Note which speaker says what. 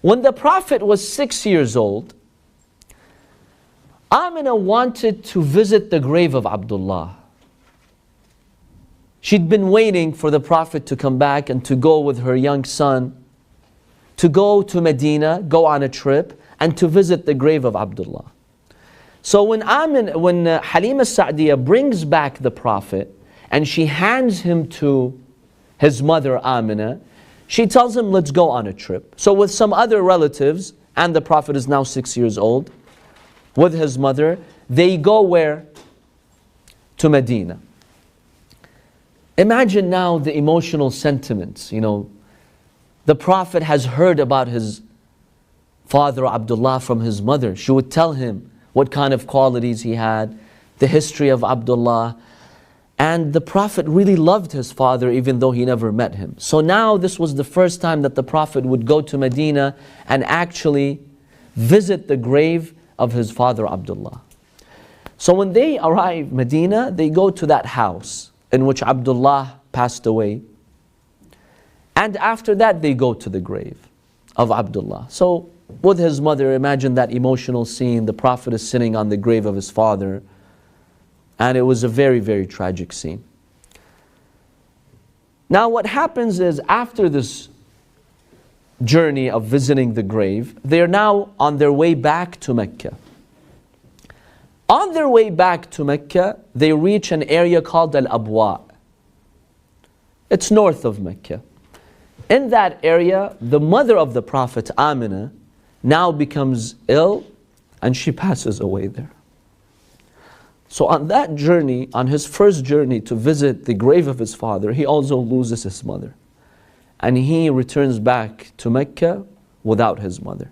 Speaker 1: When the Prophet was 6 years old, Amina wanted to visit the grave of Abdullah. She'd been waiting for the Prophet to come back and to go with her young son, to go to Medina, go on a trip, and to visit the grave of Abdullah. So when Halima Sa'diyah brings back the Prophet, and she hands him to his mother Amina, she tells him, let's go on a trip. So with some other relatives, and the Prophet is now 6 years old, with his mother, they go where? To Medina. Imagine now the emotional sentiments. You know, the Prophet has heard about his father Abdullah from his mother. She would tell him what kind of qualities he had, the history of Abdullah. And the Prophet really loved his father even though he never met him. So now this was the first time that the Prophet would go to Medina and actually visit the grave of his father Abdullah. So when they arrive Medina, they go to that house in which Abdullah passed away. And after that they go to the grave of Abdullah. So with his mother, imagine that emotional scene. The Prophet is sitting on the grave of his father. And it was a very, very tragic scene. Now what happens is, after this journey of visiting the grave, they are now on their way back to Mecca. On their way back to Mecca, they reach an area called Al-Abwa. It's north of Mecca. In that area, the mother of the Prophet, Amina, now becomes ill and she passes away there. So on that journey, on his first journey to visit the grave of his father, he also loses his mother. And he returns back to Mecca without his mother.